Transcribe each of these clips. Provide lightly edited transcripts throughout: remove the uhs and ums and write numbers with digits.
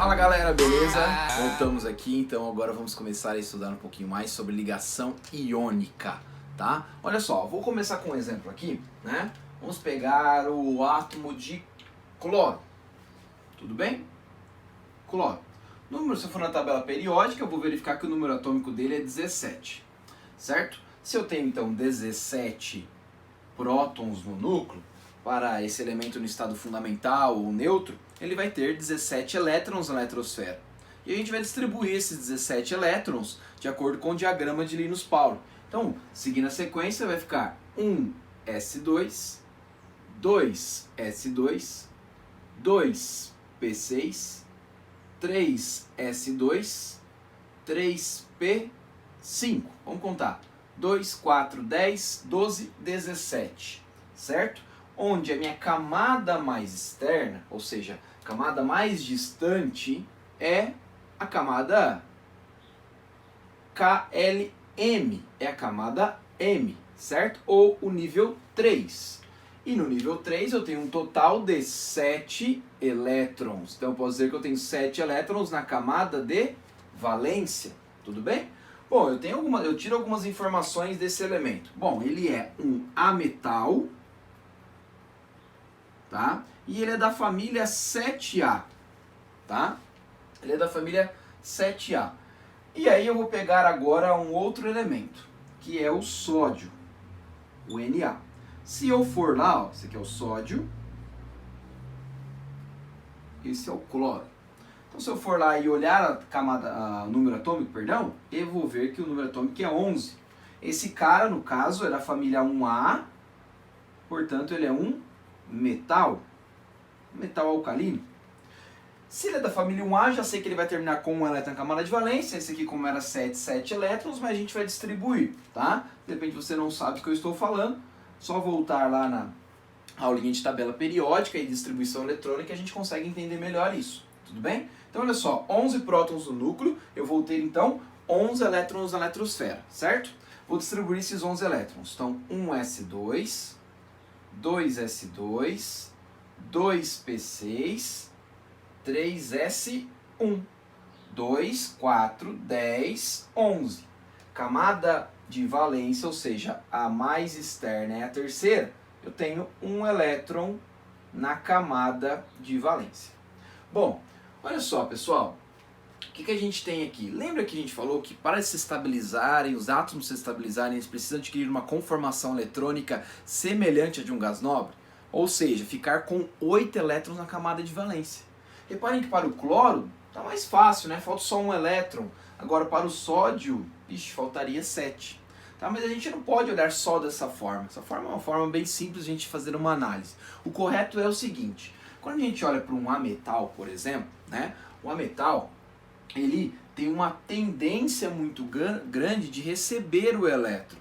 Fala galera, beleza? Voltamos aqui, então agora vamos começar a estudar um pouquinho mais sobre ligação iônica, tá? Olha só, vou começar com um exemplo aqui, né? Vamos pegar o átomo de cloro, tudo bem? Cloro. Número, se eu for na tabela periódica, eu vou verificar que o número atômico dele é 17, certo? Se eu tenho então 17 prótons no núcleo, para esse elemento no estado fundamental ou neutro, ele vai ter 17 elétrons na eletrosfera. E a gente vai distribuir esses 17 elétrons de acordo com o diagrama de Linus-Pauling. Então, seguindo a sequência, vai ficar 1s2, 2s2, 2p6, 3s2, 3p5. Vamos contar. 2, 4, 10, 12, 17, certo? Onde a minha camada mais externa, ou seja, a camada mais distante, é a camada KLM, é a camada M, certo? Ou o nível 3. E no nível 3 eu tenho um total de 7 elétrons. Então eu posso dizer que eu tenho 7 elétrons na camada de valência, tudo bem? Bom, eu tiro algumas informações desse elemento. Bom, ele é um ametal, tá? E ele é da família 7A, tá? Ele é da família 7A. E aí eu vou pegar agora um outro elemento, que é o sódio, o Na. Se eu for lá, ó, esse aqui é o sódio, esse é o cloro. Então se eu for lá e olhar o número atômico, perdão, eu vou ver que o número atômico é 11. Esse cara, no caso, é da família 1A, portanto ele é um metal alcalino. Se ele é da família 1A, já sei que ele vai terminar com um elétron na camada de valência. Esse aqui, como era 7 elétrons, mas a gente vai distribuir, tá? De repente você não sabe o que eu estou falando, só voltar lá na aulinha de tabela periódica e distribuição eletrônica, a gente consegue entender melhor isso, tudo bem? Então olha só, 11 prótons no núcleo, eu vou ter então 11 elétrons na eletrosfera, certo? Vou distribuir esses 11 elétrons. Então 1s2, 2s2, 2p6, 3s1, 2, 4, 10, 11. Camada de valência, ou seja, a mais externa é a terceira, eu tenho um elétron na camada de valência. Bom, olha só pessoal, o que a gente tem aqui? Lembra que a gente falou que para se estabilizarem, os átomos se estabilizarem, eles precisam adquirir uma conformação eletrônica semelhante à de um gás nobre? Ou seja, ficar com 8 elétrons na camada de valência. Reparem que para o cloro está mais fácil, né? Falta só um elétron. Agora para o sódio, faltaria 7. Tá? Mas a gente não pode olhar só dessa forma. Essa forma é uma forma bem simples de a gente fazer uma análise. O correto é o seguinte, quando a gente olha para um ametal, por exemplo, né? O ametal, ele tem uma tendência muito grande de receber o elétron,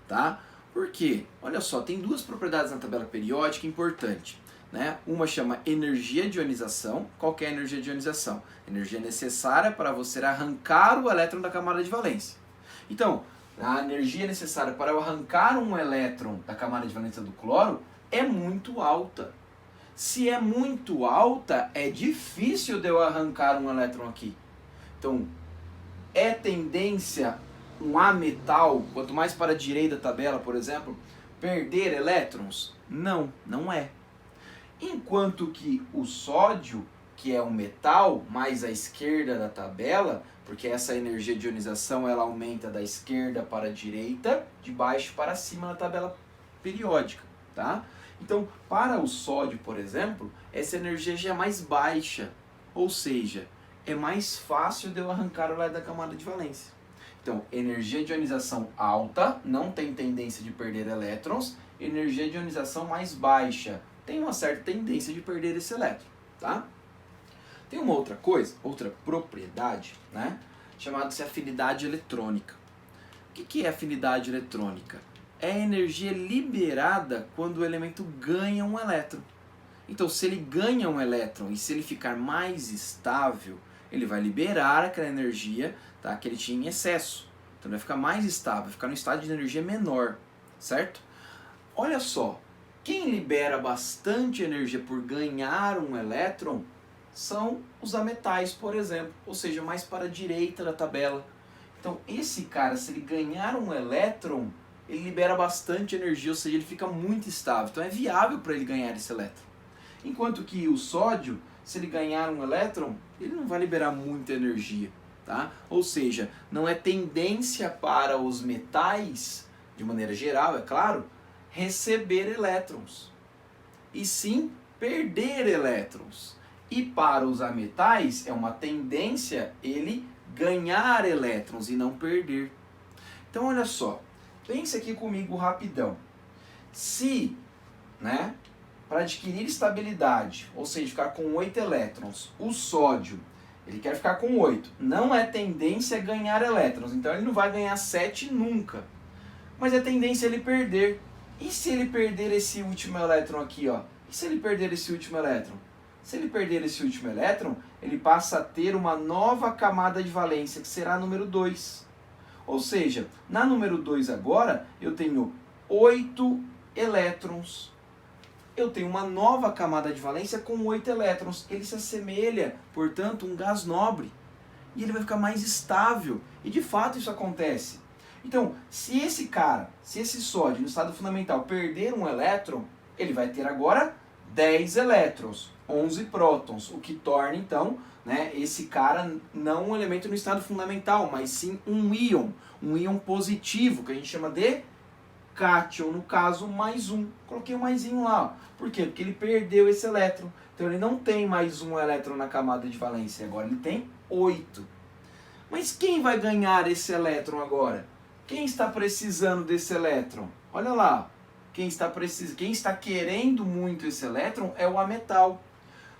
tá? Por quê? Olha só, tem duas propriedades na tabela periódica importantes, né? Uma chama energia de ionização. Qual que é a energia de ionização? Energia necessária para você arrancar o elétron da camada de valência. Então, a energia necessária para eu arrancar um elétron da camada de valência do cloro é muito alta. Se é muito alta, é difícil de eu arrancar um elétron aqui. Então, é tendência um ametal, quanto mais para a direita da tabela, por exemplo, perder elétrons? Não, não é. Enquanto que o sódio, que é um metal, mais à esquerda da tabela, porque essa energia de ionização ela aumenta da esquerda para a direita, de baixo para cima na tabela periódica, tá? Então, para o sódio, por exemplo, essa energia já é mais baixa, ou seja, é mais fácil de eu arrancar o elétron da camada de valência. Então, energia de ionização alta, não tem tendência de perder elétrons, energia de ionização mais baixa, tem uma certa tendência de perder esse elétron, tá? Tem uma outra coisa, outra propriedade, né, chamada-se afinidade eletrônica. O que é afinidade eletrônica? É a energia liberada quando o elemento ganha um elétron. Então, se ele ganha um elétron e se ele ficar mais estável, ele vai liberar aquela energia, tá, que ele tinha em excesso. Então, ele vai ficar mais estável, vai ficar no estado de energia menor, certo? Olha só, quem libera bastante energia por ganhar um elétron são os ametais, por exemplo, ou seja, mais para a direita da tabela. Então esse cara, se ele ganhar um elétron, ele libera bastante energia, ou seja, ele fica muito estável. Então é viável para ele ganhar esse elétron. Enquanto que o sódio, se ele ganhar um elétron, ele não vai liberar muita energia. Tá? Ou seja, não é tendência para os metais, de maneira geral, é claro, receber elétrons. E sim perder elétrons. E para os ametais é uma tendência ele ganhar elétrons e não perder. Então olha só, pense aqui comigo rapidão. Se, né, para adquirir estabilidade, ou seja, ficar com 8 elétrons, o sódio, ele quer ficar com 8, não é tendência ganhar elétrons, então ele não vai ganhar 7 nunca. Mas é tendência ele perder. E se ele perder esse último elétron aqui, ó? E se ele perder esse último elétron? Se ele perder esse último elétron, ele passa a ter uma nova camada de valência, que será a número 2. Ou seja, na número 2 agora, eu tenho 8 elétrons. Eu tenho uma nova camada de valência com 8 elétrons. Ele se assemelha, portanto, a um gás nobre. E ele vai ficar mais estável. E de fato isso acontece. Então, se esse cara, se esse sódio no estado fundamental perder um elétron, ele vai ter agora 10 elétrons, 11 prótons, o que torna então, né, esse cara não um elemento no estado fundamental, mas sim um íon positivo, que a gente chama de cátion, no caso mais um. Coloquei o maisinho lá, ó. Por quê? Porque ele perdeu esse elétron, então ele não tem mais um elétron na camada de valência, agora ele tem 8. Mas quem vai ganhar esse elétron agora? Quem está precisando desse elétron? Olha lá, quem está querendo muito esse elétron é o ametal,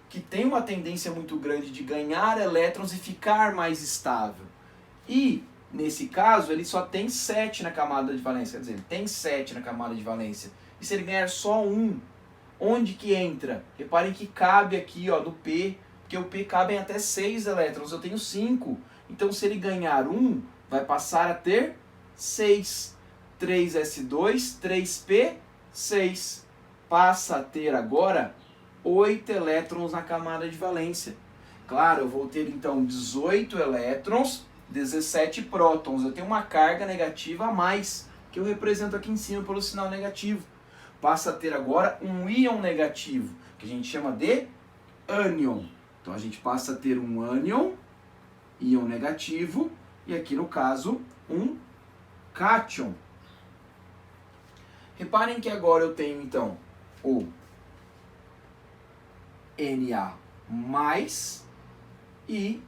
que tem uma tendência muito grande de ganhar elétrons e ficar mais estável. E, nesse caso, ele só tem 7 na camada de valência, quer dizer, ele tem 7 na camada de valência. E se ele ganhar só 1, onde que entra? Reparem que cabe aqui, ó, no P, porque o P cabem até 6 elétrons, eu tenho 5. Então, se ele ganhar 1, vai passar a ter 6. 3s2, 3p, 6. Passa a ter agora 8 elétrons na camada de valência. Claro, eu vou ter então 18 elétrons, 17 prótons. Eu tenho uma carga negativa a mais, que eu represento aqui em cima pelo sinal negativo. Passa a ter agora um íon negativo, que a gente chama de ânion. Então a gente passa a ter um ânion, íon negativo, e aqui no caso um cátion. Reparem que agora eu tenho então o Na+ e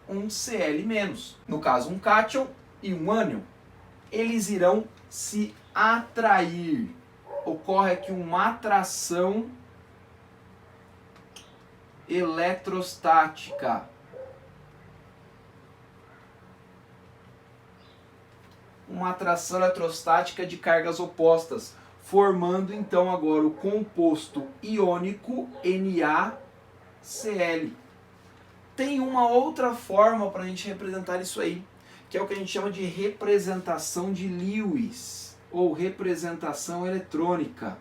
um Cl-. No caso, um cátion e um ânion. Eles irão se atrair. Ocorre aqui uma atração eletrostática. Uma atração eletrostática de cargas opostas, formando então agora o composto iônico NaCl. Tem uma outra forma para a gente representar isso aí, que é o que a gente chama de representação de Lewis, ou representação eletrônica.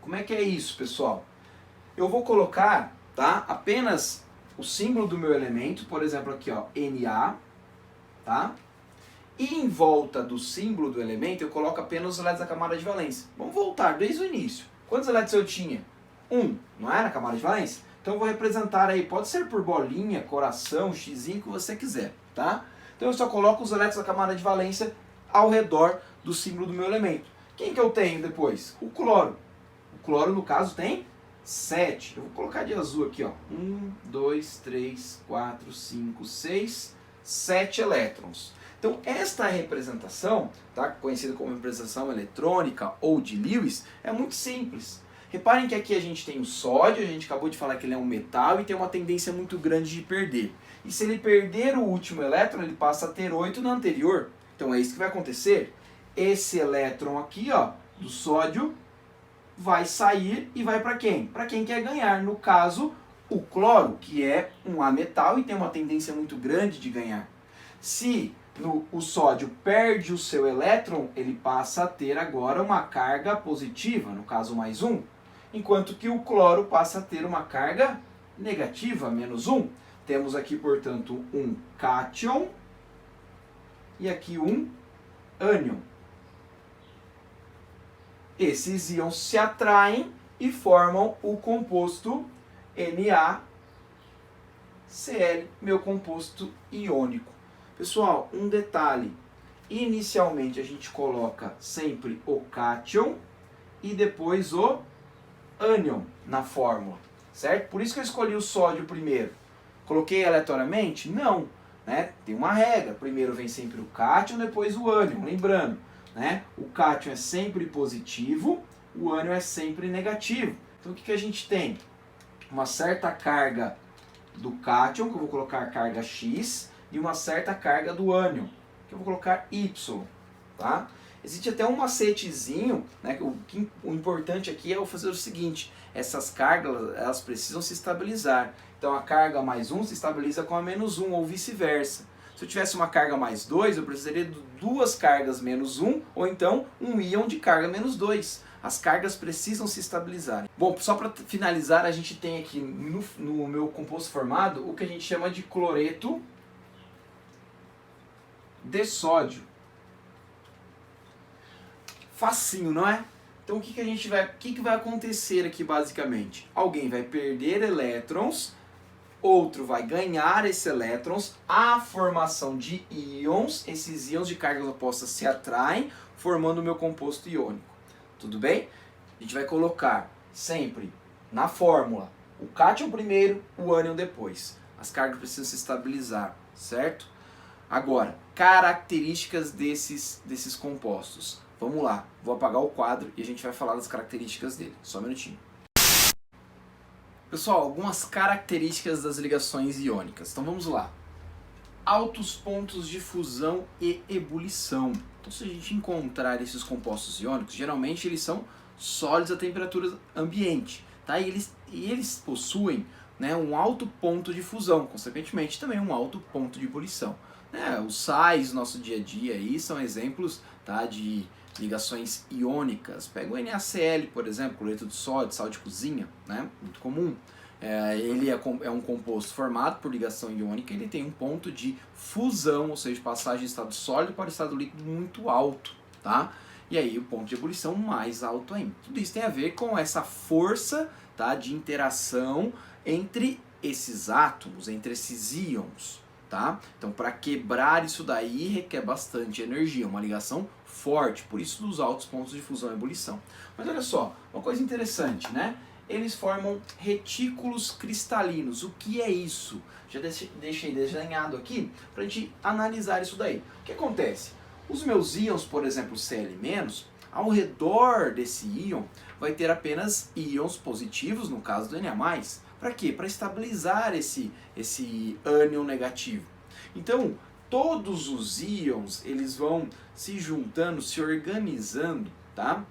Como é que é isso, pessoal? Eu vou colocar, tá, apenas o símbolo do meu elemento, por exemplo aqui, ó, Na, tá? E em volta do símbolo do elemento eu coloco apenas os elétrons da camada de valência. Vamos voltar desde o início. Quantos elétrons eu tinha? 1, não é, na camada de valência? Então eu vou representar aí, pode ser por bolinha, coração, xizinho, o que você quiser, tá? Então eu só coloco os elétrons da camada de valência ao redor do símbolo do meu elemento. Quem que eu tenho depois? O cloro. O cloro, no caso, tem 7. Eu vou colocar de azul aqui, ó. 1, 2, 3, 4, 5, 6, 7 elétrons. Então, esta representação, tá, conhecida como representação eletrônica ou de Lewis, é muito simples. Reparem que aqui a gente tem o sódio, a gente acabou de falar que ele é um metal e tem uma tendência muito grande de perder. E se ele perder o último elétron, ele passa a ter 8 no anterior. Então, é isso que vai acontecer. Esse elétron aqui, ó, do sódio, vai sair e vai para quem? Para quem quer ganhar. No caso, o cloro, que é um ametal e tem uma tendência muito grande de ganhar. Se o sódio perde o seu elétron, ele passa a ter agora uma carga positiva, no caso mais 1, enquanto que o cloro passa a ter uma carga negativa, menos 1. Temos aqui, portanto, um cátion e aqui um ânion. Esses íons se atraem e formam o composto NaCl, meu composto iônico. Pessoal, um detalhe. Inicialmente a gente coloca sempre o cátion e depois o ânion na fórmula, certo? Por isso que eu escolhi o sódio primeiro. Coloquei aleatoriamente? Não, né? Tem uma regra. Primeiro vem sempre o cátion, depois o ânion. Lembrando, né? O cátion é sempre positivo, o ânion é sempre negativo. Então o que a gente tem? Uma certa carga do cátion, que eu vou colocar carga X, e uma certa carga do ânion, que eu vou colocar Y. Tá? Existe até um macetezinho, né? O importante aqui é eu fazer o seguinte: essas cargas elas precisam se estabilizar. Então a carga mais 1 se estabiliza com a menos 1, ou vice-versa. Se eu tivesse uma carga mais 2, eu precisaria de duas cargas menos 1, ou então um íon de carga menos 2. As cargas precisam se estabilizar. Bom, só para finalizar, a gente tem aqui no meu composto formado o que a gente chama de cloreto de sódio. Facinho, não é? Então o que vai acontecer aqui basicamente? Alguém vai perder elétrons, outro vai ganhar esses elétrons, a formação de íons, esses íons de cargas opostas se atraem, formando o meu composto iônico. Tudo bem? A gente vai colocar sempre na fórmula o cátion primeiro, o ânion depois. As cargas precisam se estabilizar, certo? Agora, características desses compostos. Vamos lá, vou apagar o quadro e a gente vai falar das características dele. Só um minutinho. Pessoal, algumas características das ligações iônicas. Então vamos lá. Altos pontos de fusão e ebulição. Então se a gente encontrar esses compostos iônicos, geralmente eles são sólidos a temperatura ambiente. Tá? E eles possuem, né, um alto ponto de fusão, consequentemente também um alto ponto de ebulição. Os sais do nosso dia a dia aí são exemplos, tá, de ligações iônicas. Pega o NaCl, por exemplo, cloreto de sódio, sal de cozinha, né, muito comum. Ele é um composto formado por ligação iônica, ele tem um ponto de fusão, ou seja, passagem de estado sólido para estado líquido muito alto, tá? E aí o ponto de ebulição mais alto ainda. Tudo isso tem a ver com essa força, tá, de interação entre esses átomos, entre esses íons. Tá? Então, para quebrar isso daí requer bastante energia, uma ligação forte, por isso dos altos pontos de fusão e ebulição. Mas olha só, uma coisa interessante, né? Eles formam retículos cristalinos. O que é isso? Já deixei desenhado aqui para a gente analisar isso daí. O que acontece? Os meus íons, por exemplo, Cl-, ao redor desse íon vai ter apenas íons positivos, no caso do Na+. Para quê? Para estabilizar esse ânion negativo. Então, todos os íons eles vão se juntando, se organizando, tá?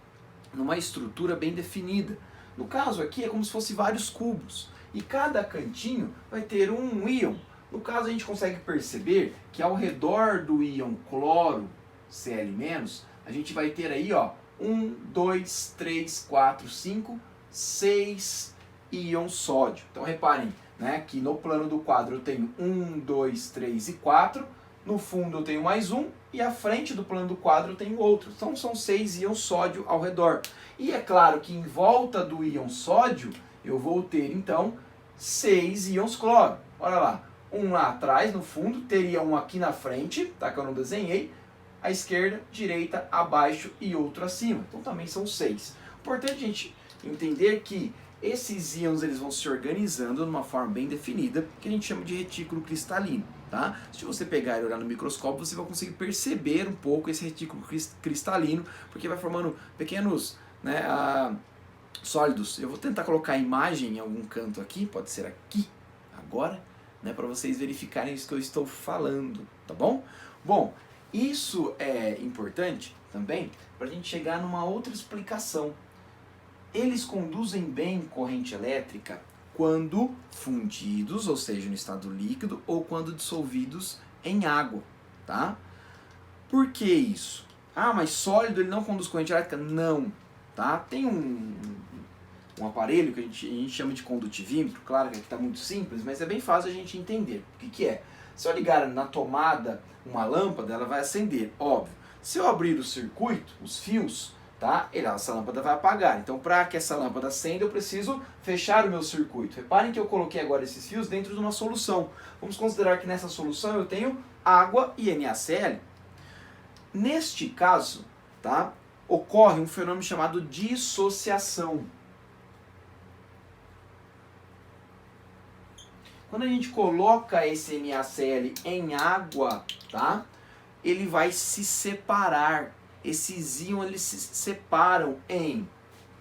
Numa estrutura bem definida. No caso aqui é como se fosse vários cubos. E cada cantinho vai ter um íon. No caso a gente consegue perceber que ao redor do íon cloro, Cl-, a gente vai ter aí, ó, 1, 2, 3, 4, 5, 6 íons sódio. Então reparem, né, que no plano do quadro eu tenho 1, 2, 3 e 4, no fundo eu tenho mais um e à frente do plano do quadro eu tenho outro. Então são 6 íons sódio ao redor. E é claro que em volta do íon sódio eu vou ter então 6 íons cloro. Olha lá, um lá atrás no fundo, teria um aqui na frente, tá, que eu não desenhei, à esquerda, direita, abaixo e outro acima. Então também são 6. Importante a gente entender que esses íons eles vão se organizando de uma forma bem definida, que a gente chama de retículo cristalino. Tá? Se você pegar e olhar no microscópio, você vai conseguir perceber um pouco esse retículo cristalino, porque vai formando pequenos, né, sólidos. Eu vou tentar colocar a imagem em algum canto aqui, pode ser aqui, agora, né, para vocês verificarem isso que eu estou falando, tá bom? Bom, isso é importante também para a gente chegar numa outra explicação. Eles conduzem bem corrente elétrica quando fundidos, ou seja, no estado líquido, ou quando dissolvidos em água, tá? Por que isso? Ah, mas sólido ele não conduz corrente elétrica? Não, tá? Tem um aparelho que a gente chama de condutivímetro, claro que aqui está muito simples, mas é bem fácil a gente entender. O que é? Se eu ligar na tomada uma lâmpada, ela vai acender, óbvio. Se eu abrir o circuito, os fios, tá? Essa lâmpada vai apagar. Então, para que essa lâmpada acenda, eu preciso fechar o meu circuito. Reparem que eu coloquei agora esses fios dentro de uma solução. Vamos considerar que nessa solução eu tenho água e NaCl. Neste caso, tá? Ocorre um fenômeno chamado dissociação. Quando a gente coloca esse NaCl em água, tá? Ele vai se separar. Esses íons eles se separam em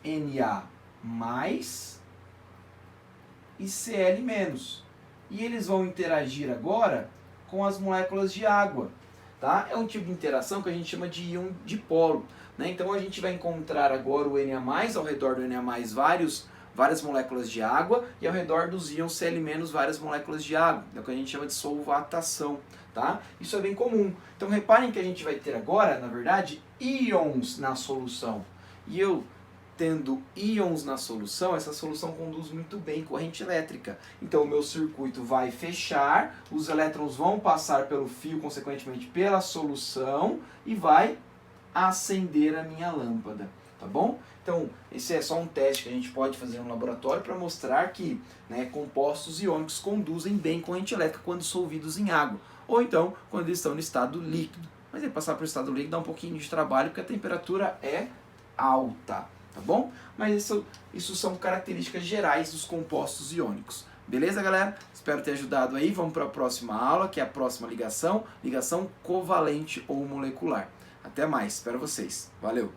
Na mais e Cl menos. E eles vão interagir agora com as moléculas de água. Tá? É um tipo de interação que a gente chama de íon dipolo. Né? Então a gente vai encontrar agora o Na+, ao redor do Na+, várias moléculas de água, e ao redor dos íons Cl- várias moléculas de água. É o que a gente chama de solvatação. Tá? Isso é bem comum. Então reparem que a gente vai ter agora, na verdade, íons na solução. E eu tendo íons na solução, essa solução conduz muito bem corrente elétrica. Então o meu circuito vai fechar, os elétrons vão passar pelo fio, consequentemente pela solução, e vai acender a minha lâmpada. Tá bom? Então, esse é só um teste que a gente pode fazer no laboratório para mostrar que, né, compostos iônicos conduzem bem corrente elétrica quando dissolvidos em água. Ou então, quando eles estão no estado líquido. Mas aí passar para o estado líquido dá um pouquinho de trabalho, porque a temperatura é alta. Tá bom? Mas isso são características gerais dos compostos iônicos. Beleza, galera? Espero ter ajudado aí. Vamos para a próxima aula, que é a próxima ligação covalente ou molecular. Até mais, espero vocês. Valeu!